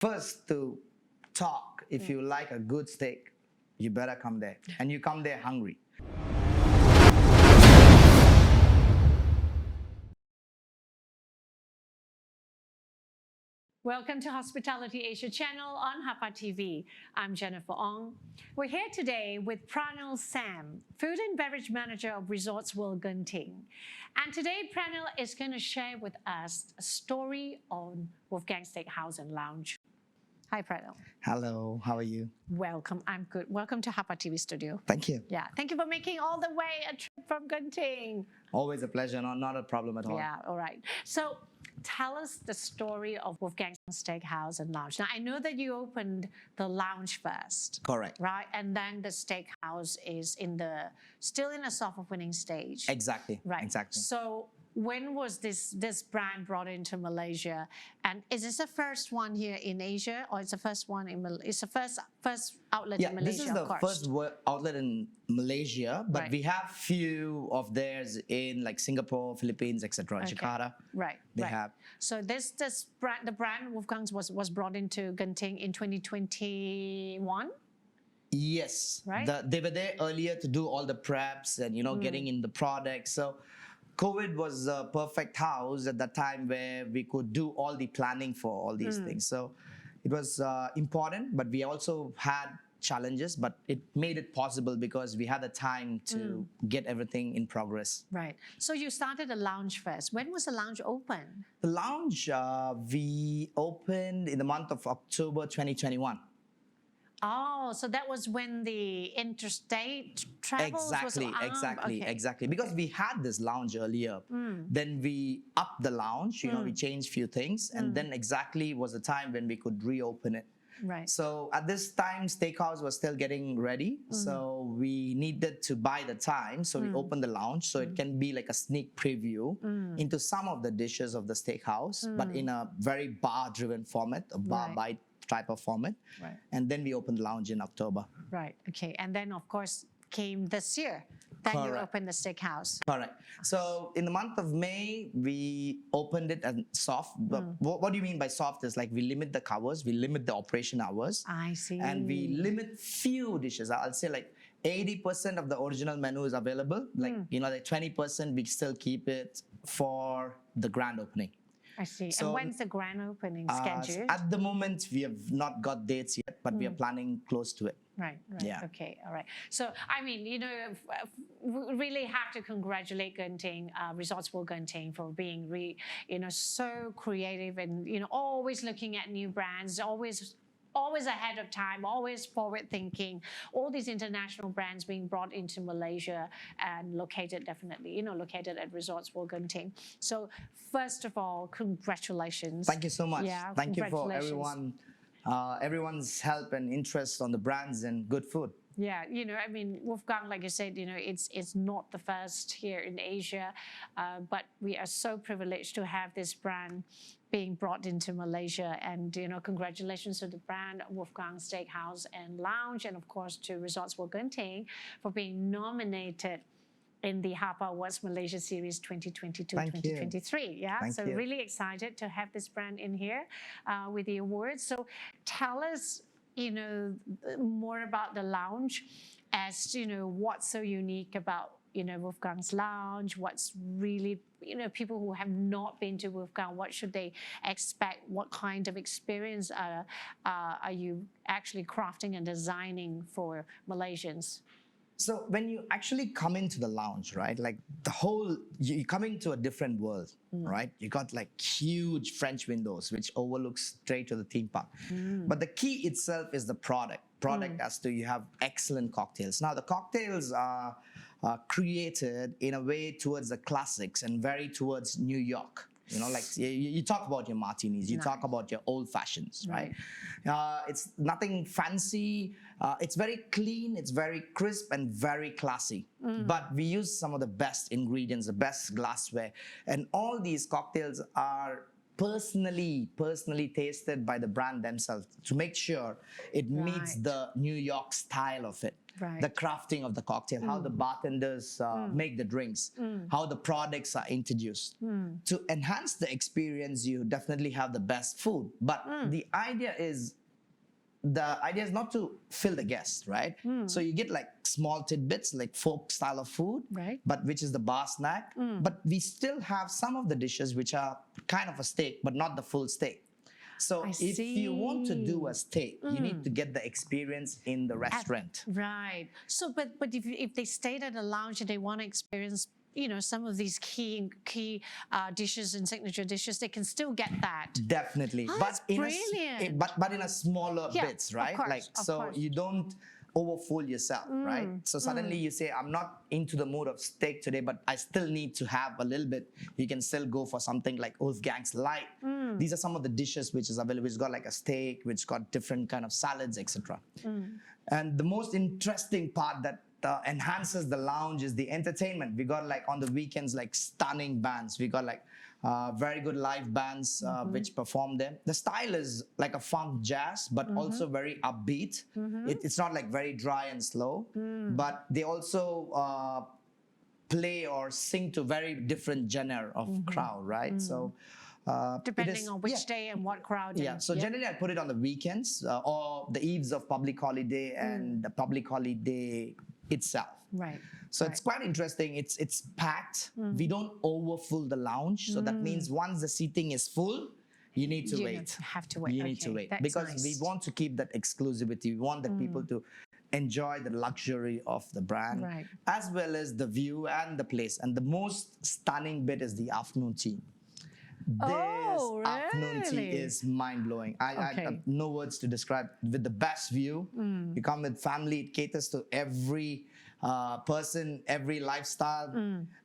first to talk. If you like a good steak, you better come there. And you come there hungry. Welcome to Hospitality Asia channel on HAPA TV. I'm Jennifer Ong. We're here today with Pranill Saam, Food and Beverage Manager of Resorts World Genting. And today Pranill is going to share with us a story on Wolfgang Steakhouse and Lounge. Hi Pranill. Hello, how are you? Welcome, I'm good. Welcome to HAPA TV studio. Thank you. Yeah, thank you for making all the way a trip from Genting. Always a pleasure, not a problem at all. Yeah, all right. So tell us the story of Wolfgang Steakhouse and Lounge. Now, I know that you opened the lounge first. Correct. Right? And then the steakhouse is still in a soft opening stage. Exactly. Right. Exactly. So when was this brand brought into Malaysia? And is this the first one here in Asia, or it's the first one it's the first outlet in Malaysia? This is the first outlet in Malaysia, but we have few of theirs in like Singapore, Philippines, etc. Okay. Jakarta. Right. They have. So this brand, the brand Wolfgang's was brought into Genting in 2021. Yes. Right. They were there earlier to do all the preps and getting in the products. So COVID was a perfect house at that time where we could do all the planning for all these things. So it was important, but we also had challenges, but it made it possible because we had the time to get everything in progress. Right. So you started the lounge first. When was the lounge open? The lounge, we opened in the month of October 2021. Oh, so that was when the interstate travels Exactly. Because we had this lounge earlier. Then we upped the lounge, we changed few things, and then exactly was the time when we could reopen it. Right. So at this time, Steakhouse was still getting ready. So we needed to buy the time. So we opened the lounge so it can be like a sneak preview into some of the dishes of the Steakhouse, but in a very bar-driven format, a bar-bite type of format. Right. And then we opened the lounge in October. Right. Okay. And then of course came this year. Then you opened the Steakhouse. Correct. So in the month of May, we opened it as soft. But what do you mean by soft is like we limit the covers, we limit the operation hours. I see. And we limit few dishes. I'll say like 80% of the original menu is available. Like, like 20% we still keep it for the grand opening. I see. So, and when's the grand opening scheduled? At the moment, we have not got dates yet, but we are planning close to it. Right. Yeah. Okay. All right. So, I mean, we really have to congratulate Genting, Resorts World Genting, for being so creative and, always looking at new brands, always ahead of time, always forward thinking. All these international brands being brought into Malaysia and located located at Resorts World Genting. So first of all, congratulations. Thank you so much. Yeah, thank you for everyone's help and interest on the brands and good food. Yeah, I mean, Wolfgang, like you said, it's not the first here in Asia, but we are so privileged to have this brand being brought into Malaysia. And, congratulations to the brand Wolfgang Steakhouse and Lounge, and of course to Resorts World Genting for being nominated in the HAPA Awards Malaysia Series 2022-2023. Yeah, Thank you. Really excited to have this brand in here with the awards. So tell us, more about the lounge, as what's so unique about Wolfgang's Lounge, what's really people who have not been to Wolfgang, what should they expect, what kind of experience are you actually crafting and designing for Malaysians? So when you actually come into the lounge, right, like you're coming to a different world, right? You got like huge French windows, which overlooks straight to the theme park. But the key itself is the product as to you have excellent cocktails. Now the cocktails are created in a way towards the classics and very towards New York. Like you talk about your martinis, you talk about your old fashions, right? It's nothing fancy. It's very clean, it's very crisp and very classy. But we use some of the best ingredients, the best glassware. And all these cocktails are personally tasted by the brand themselves to make sure it meets Right. the New York style of it. Right. The crafting of the cocktail, how the bartenders make the drinks, how the products are introduced. To enhance the experience, you definitely have the best food. But the idea is not to fill the guests, right? So you get like small tidbits, like folk style of food, Right. but which is the bar snack. But we still have some of the dishes which are kind of a steak, but not the full steak. So I if you want to do a steak, you need to get the experience in the restaurant. Right. So, but if they stayed at a lounge and they want to experience, some of these key dishes and signature dishes, they can still get that. Definitely, Oh, but that's in brilliant. but in a smaller Yeah, bits, of right? course, of So course. you don't overfool yourself, right? So suddenly you say, I'm not into the mood of steak today, but I still need to have a little bit. You can still go for something like Wolfgang's Light. These are some of the dishes which is available. It's got like a steak, which got different kind of salads, etc. And the most interesting part that enhances the lounge is the entertainment. We got like on the weekends like stunning bands. We got like very good live bands which perform there. The style is like a funk jazz, but also very upbeat. It's not like very dry and slow, but they also play or sing to very different genre of crowd, right? So Depending on which day and what crowd. yeah, so generally I put it on the weekends or the eves of public holiday and the public holiday itself. Right. So it's quite interesting. It's packed. We don't overfill the lounge. So that means once the seating is full, you need to wait. Have to wait. You need to Okay, wait that's because nice. we want to keep that exclusivity. We want the people to enjoy the luxury of the brand Right. as well as the view and the place. And the most stunning bit is the afternoon tea. This afternoon tea really? is mind-blowing. I Okay. have no words to describe. With the best view, you come with family, it caters to every person, every lifestyle,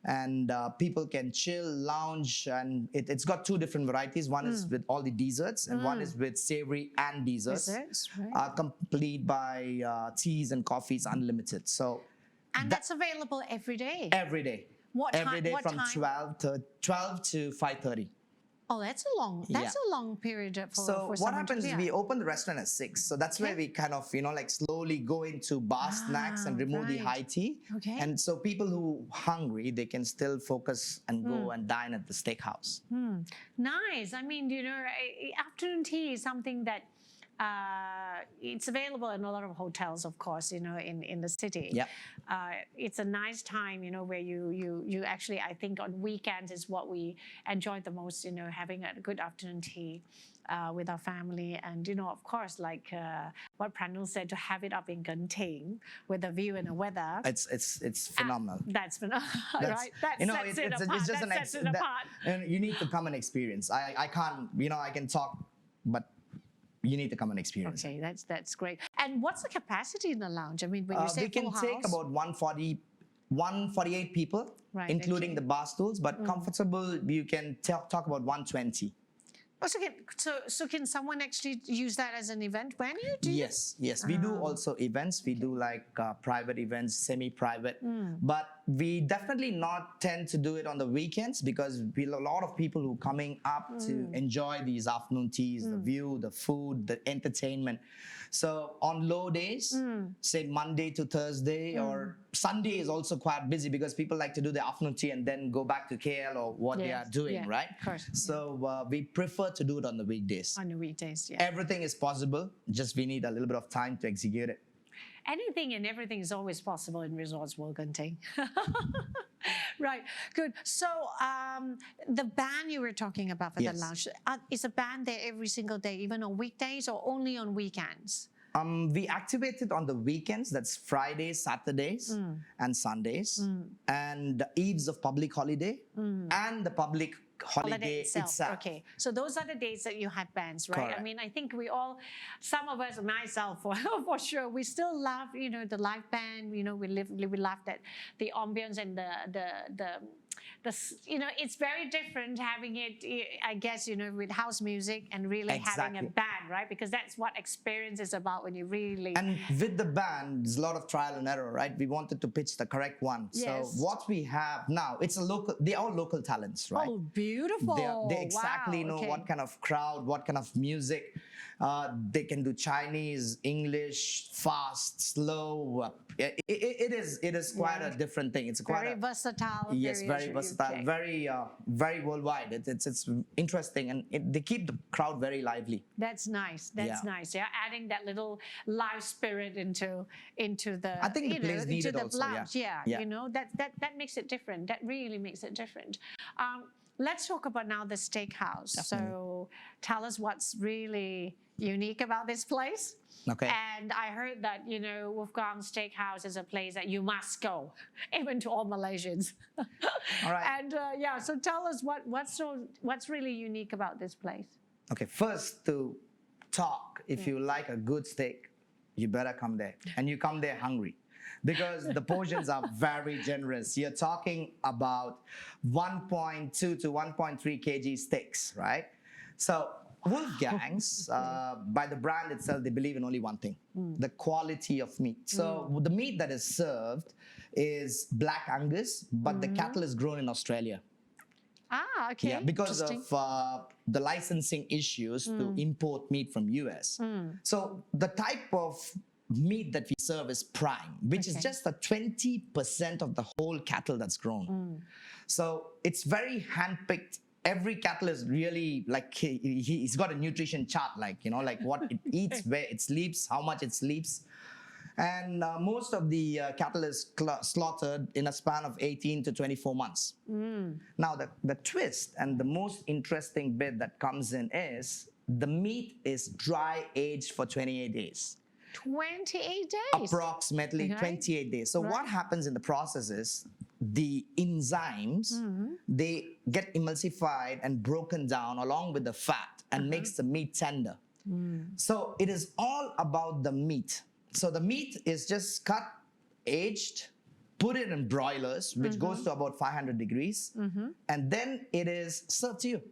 and people can chill, lounge, and it's got two different varieties. One is with all the desserts, and one is with savory and desserts. Desserts, right. Complete by teas and coffees, unlimited. So And that's available every day. every day. What time- Every day what from time? 12 to 5:30. Oh, that's a long period for So what someone happens to is we open the restaurant at 6. So that's where we kind of, like slowly go into bar snacks and remove the right. high tea. Okay. And so people who hungry, they can still focus and go and dine at the steakhouse. Nice. I mean, afternoon tea is something that it's available in a lot of hotels, of course, in the city. Yep. It's a nice time, where you actually, I think on weekends is what we enjoy the most, having a good afternoon tea with our family. And, of course, like what Pranill said, to have it up in Genting with the view and the weather. It's phenomenal. That's phenomenal, right? That sets it apart. It's just That sets it apart. and you need to come and experience. I can't, I can talk, but you need to come and experience. Okay, that's great. And what's the capacity in the lounge? I mean, when you say we can full take house, about 148 people, Right, including okay. the bar stools, but comfortable, you can talk about 120. Oh, so can someone actually use that as an event venue? Yes. We do also events. We do like private events, semi-private. But we definitely not tend to do it on the weekends because we have a lot of people who coming up to enjoy these afternoon teas, the view, the food, the entertainment. So on low days, say Monday to Thursday or Sunday is also quite busy because people like to do the afternoon tea and then go back to KL or what they are doing, right? Of course. So we prefer to do it on the weekdays. On the weekdays, yeah. Everything is possible, just we need a little bit of time to execute it. Anything and everything is always possible in Resorts World Genting. Right, good. So the band you were talking about for the lounge, is a band there every single day, even on weekdays or only on weekends? We activate it on the weekends, that's Fridays, Saturdays, and Sundays, and the eves of public holiday, and the public holiday itself. Okay, so those are the days that you had bands, right? Correct. I mean, I think we all, some of us, myself for sure, we still love, the live band. We love that the ambience and the it's very different having it, I guess, with house music and really having a Exactly. band, right? Because that's what experience is about when you really. And with the band, there's a lot of trial and error, right? We wanted to pitch the correct one. Yes. So what we have now, they're all local talents, right? Oh, beautiful. They exactly Wow, know okay. what kind of crowd, what kind of music. They can do Chinese, English, fast, slow. It is quite a different thing. It's quite Very versatile. yes, very versatile, okay. very worldwide. It's interesting, and they keep the crowd very lively. That's nice. That's Yeah. nice. Yeah, adding that little live spirit into the. I think the place into needed the also, lounge. yeah. Yeah. Yeah. That makes it different. That really makes it different. Let's talk about now the steakhouse. Definitely. So tell us what's really unique about this place. Okay. And I heard that Wolfgang Steakhouse is a place that you must go, even to all Malaysians. All right. And so tell us what's really unique about this place. Okay, first to talk, if you like a good steak, you better come there. And you come there hungry because the portions are very generous. You're talking about 1.2 to 1.3 kg steaks, right? So Wolfgang's, by the brand itself, they believe in only one thing, the quality of meat. So the meat that is served is Black Angus, but the cattle is grown in Australia. Ah, okay. Yeah, because Interesting. of the licensing issues to import meat from US. So the type of meat that we serve is prime, which is Okay. just a 20% of the whole cattle that's grown. So it's very handpicked. Every cattle is really like he's got a nutrition chart, like what it eats, where it sleeps, how much it sleeps. And most of the cattle is slaughtered in a span of 18 to 24 months. Now, the twist and the most interesting bit that comes in is the meat is dry aged for 28 days. 28 days. Approximately Right. 28 days. So what happens in the process is the enzymes, they get emulsified and broken down along with the fat and makes the meat tender. So it is all about the meat. So the meat is just cut, aged, put it in broilers, which goes to about 500 degrees, and then it is served to you.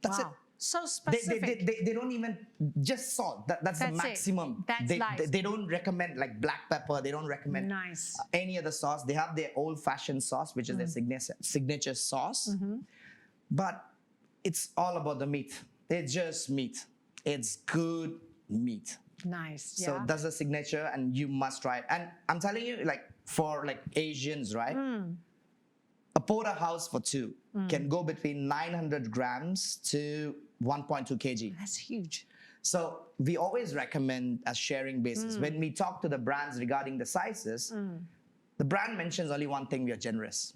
That's Wow. it. So specific. They don't even just salt. That's the That's it. maximum. That's nice. They don't recommend like black pepper. They don't recommend Nice. any other sauce. They have their old-fashioned sauce, which is their signature sauce. But it's all about the meat. It's just meat. It's good meat. Nice. So Yeah. that's the signature, and you must try it. And I'm telling you, like for like Asians, right? A porterhouse for two can go between 900 grams to 1.2 kg. That's huge. So we always recommend a sharing basis. When we talk to the brands regarding the sizes, the brand mentions only one thing: we are generous.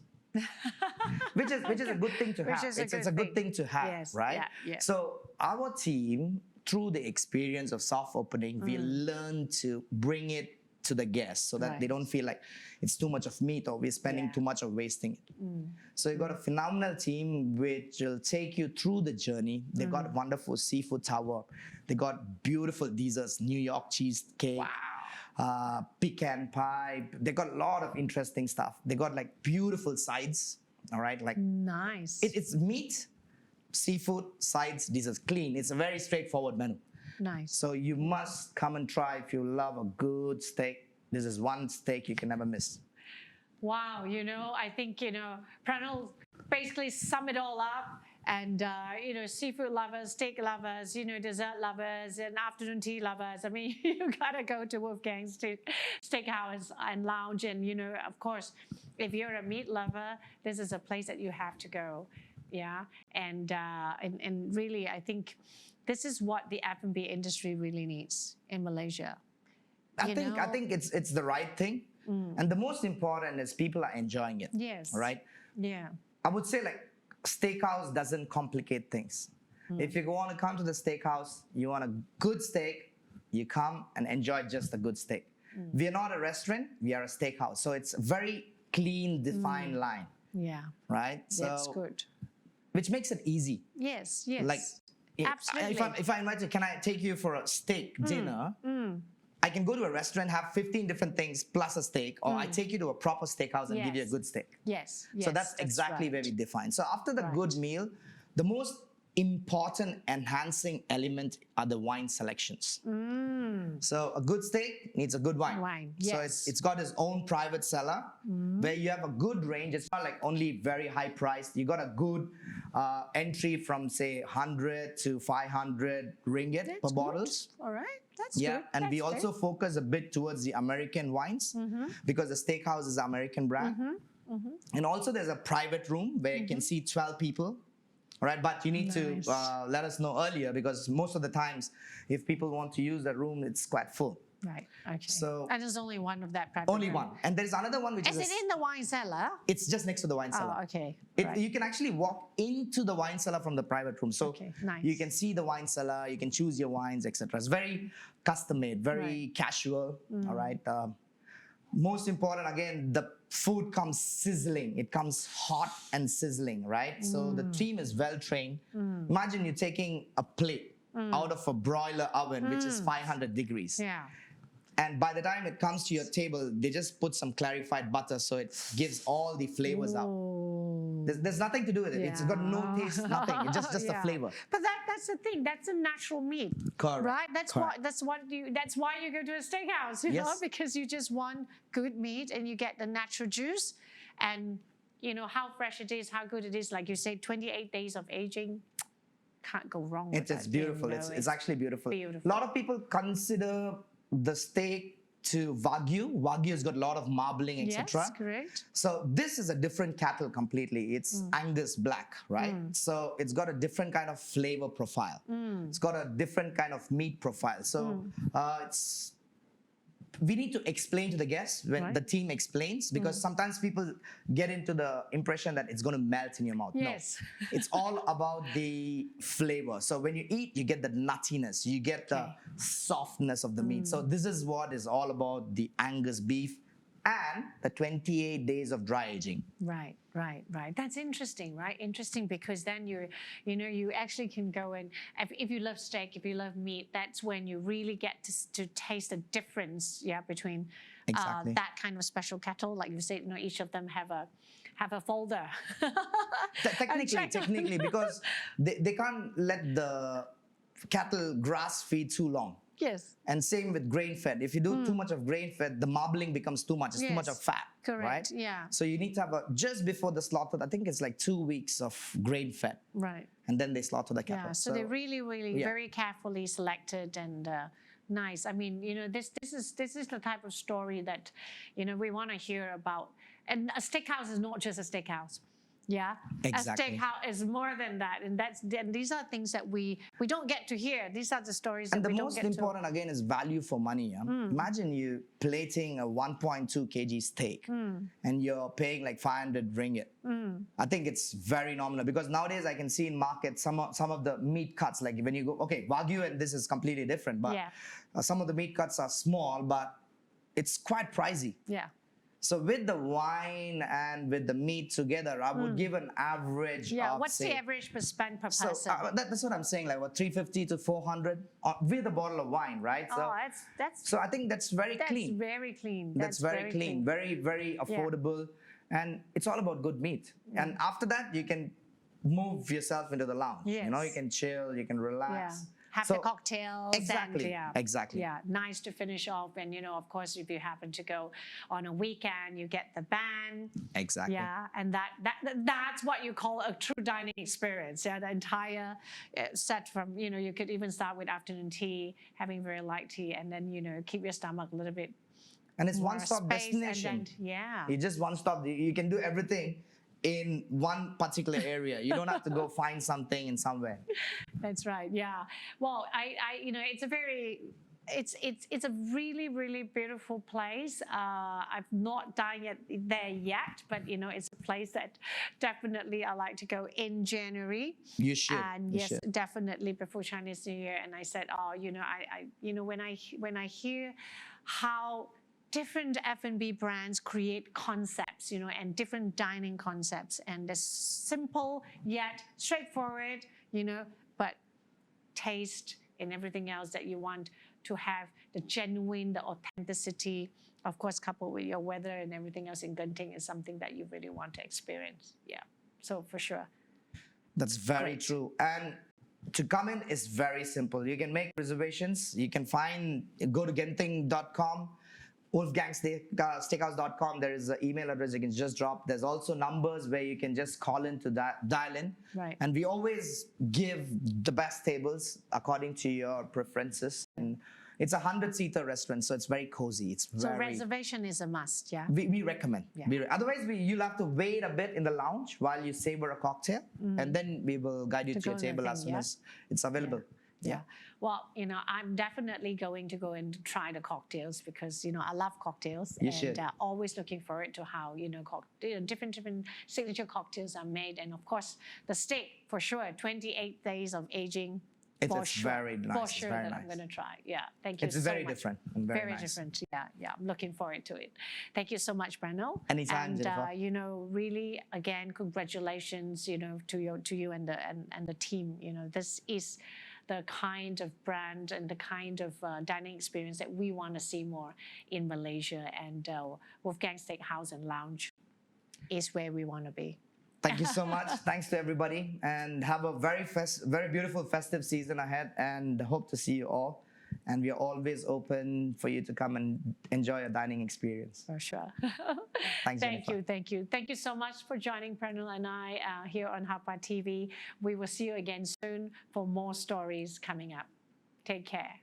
which is a good thing to Which have. is a It's good a good thing. thing to have, Yes, right? yeah, yeah. So our team, through the experience of soft opening, we learn to bring it to the guests so that they Right. don't feel like it's too much of meat or we're spending Yeah. too much or wasting it. So you've got a phenomenal team which will take you through the journey. They've got a wonderful seafood tower. They got beautiful desserts, New York cheesecake, pecan pie. They got a lot of interesting stuff. They got like beautiful sides. All right, like Nice. it's meat, seafood, sides, desserts, clean. It's a very straightforward menu. Nice. So you must come and try if you love a good steak. This is one steak you can never miss. Wow, I think, Pranill basically sum it all up. And, seafood lovers, steak lovers, dessert lovers, and afternoon tea lovers. I mean, you got to go to Wolfgang's Steakhouse and Lounge. And, of course, if you're a meat lover, this is a place that you have to go. Yeah. And really, I think this is what the F&B industry really needs in Malaysia. I think it's the right thing. And the most important is people are enjoying it. Yes. Right? Yeah. I would say like steakhouse doesn't complicate things. If you want to come to the steakhouse, you want a good steak, you come and enjoy just a good steak. We are not a restaurant, we are a steakhouse. So it's a very clean, defined line. Yeah. Right? That's So, good. which makes it easy. Yes. Yes. Like Absolutely. if I invite you, can I take you for a steak dinner? I can go to a restaurant, have 15 different things plus a steak, or I take you to a proper steakhouse and give you a Yes. good steak. Yes. So that's exactly right. where we define. So after the Right. good meal, the most important enhancing element are the wine selections. So a good steak needs a good wine. Wine, So yes. it's got its own private cellar where you have a good range. It's not like only very high priced. You got a good entry from say 100 to 500 ringgit per That's bottles. good. All right. That's Yeah, good. and we That's also good. focus a bit towards the American wines because the Steakhouse is an American brand. And also there's a private room where you can see 12 people. All right, but you need Nice. to let us know earlier because most of the times, if people want to use the room, it's quite full. Right. Okay. So- and there's only one of that private Only room. one. And there's another one which Is is, it in the wine cellar? it's just next to the wine cellar. Oh, okay. It, right. You can actually walk into the wine cellar from the private room. So Okay, nice. you can see the wine cellar, you can choose your wines, etc. It's very custom made, very casual. All right. Most important, again, the food comes sizzling. It comes hot and sizzling, right? So the team is well trained. Imagine you're taking a plate out of a broiler oven, which is 500 degrees. Yeah. And by the time it comes to your table, they just put some clarified butter so it gives all the flavors out. Oh. There's nothing to do with it. It's got no Yeah. taste, nothing. It's just Yeah. a flavor. But that's the thing. That's a natural meat. Correct. Right? That's Correct. that's why you go to a steakhouse, you know, Yes. because you just want good meat and you get the natural juice and you know how fresh it is, how good it is. Like you say, 28 days of aging. Can't go wrong with It's that. beautiful. You know, It's actually beautiful. beautiful. A lot of people consider the steak to Wagyu. Wagyu has got a lot of marbling, etc. Yes, correct. So this is a different cattle completely. It's Angus black, right? So it's got a different kind of flavor profile. It's got a different kind of meat profile. So we need to explain to the guests when Right. the team explains because sometimes people get into the impression that it's going to melt in your mouth. Yes. No, it's all about the flavor. So when you eat, you get the nuttiness, you get the softness of the meat. So this is what is all about the Angus beef and the 28 days of dry aging. Right. That's interesting, right? Interesting because then you actually can go and if you love steak, if you love meat, that's when you really get to taste the difference, between Exactly. that kind of special cattle. Like you said, each of them have a folder. Technically, because they can't let the cattle grass feed too long. Yes. And same with grain fed. If you do too much of grain fed, the marbling becomes too much. It's too much Yes. of fat. Correct, Right? yeah. So you need to have just before the slaughter, I think it's like 2 weeks of grain fed. Right. And then they slaughter the cattle. Yeah, so they're really, really yeah. very carefully selected and nice. I mean, this is the type of story that we want to hear about. And a steakhouse is not just a steakhouse. Yeah, Exactly. A steakhouse is more than that, and these are things that we don't get to hear. These are the stories And that the we don't most get important again is value for money. Yeah? Imagine you plating a 1.2 kg steak and you're paying like 500 ringgit. I think it's very nominal because nowadays I can see in markets some of the meat cuts, like when you go, okay, Wagyu and this is completely different, but Yeah. Some of the meat cuts are small, but it's quite pricey. to. Yeah. So with the wine and with the meat together, I would give an average Yeah. of What's say, the average per spend per so person? that's what I'm saying, like what 350 to 400 with a bottle of wine, right? So, that's so I think that's very clean. very clean. That's very clean, very affordable, and it's all about good meat. And after that, you can move yourself into the lounge. You Yes. can chill, you can relax. Yeah. Have So- the cocktails. Exactly, And, yeah. exactly. Yeah, nice to finish off. And, of course, if you happen to go on a weekend, you get the band. Exactly. Yeah, and that's what you call a true dining experience. Yeah, the entire set from, you could even start with afternoon tea, having very light tea, and then, keep your stomach a little bit And it's more one-stop space, and destination. then, yeah. You just one-stop. You can do everything in one particular area. You don't have to go find something in somewhere. That's right. Yeah. Well, it's a very, it's a really, really beautiful place. I've not dined there yet, but it's a place that definitely I like to go in January. You should. And you yes, should. definitely before Chinese New Year. And I said, when I hear how different F&B brands create concepts, and different dining concepts, and they're simple yet straightforward, but taste and everything else that you want to have the genuine, the authenticity, of course, coupled with your weather and everything else in Genting is something that you really want to experience. Yeah, so for sure. That's very true. And to come in is very simple. You can make reservations. You can go to genting.com, Steakhouse.com. There is an email address you can just drop. There's also numbers where you can just call in to dial in. Right. And we always give the best tables according to your preferences. And it's a 100-seater restaurant, so it's very cozy. So reservation is a must, yeah? We recommend. Yeah. Otherwise, you'll have to wait a bit in the lounge while you savor a cocktail, and then we will guide you to your table as soon as it's available. Yeah. Well, I'm definitely going to go and try the cocktails because, I love cocktails. You should. Always looking forward to how, different signature cocktails are made. And of course, the steak, for sure, 28 days of aging. It's very nice. For sure very that nice. I'm going to try. Yeah, thank you It's so very much. different and very nice. Different. Yeah. I'm looking forward to it. Thank you so much, Pranill. Anytime, Jennifer. And really, again, congratulations, to you and the team. This is the kind of brand and the kind of dining experience that we want to see more in Malaysia. And Wolfgang Steakhouse and Lounge is where we want to be. Thank you so much. Thanks to everybody, and have a very beautiful festive season ahead, and hope to see you all. And we are always open for you to come and enjoy a dining experience. For sure. Thanks, Jennifer. Thank you. Thank you so much for joining Pranill and I here on HAPA TV. We will see you again soon for more stories coming up. Take care.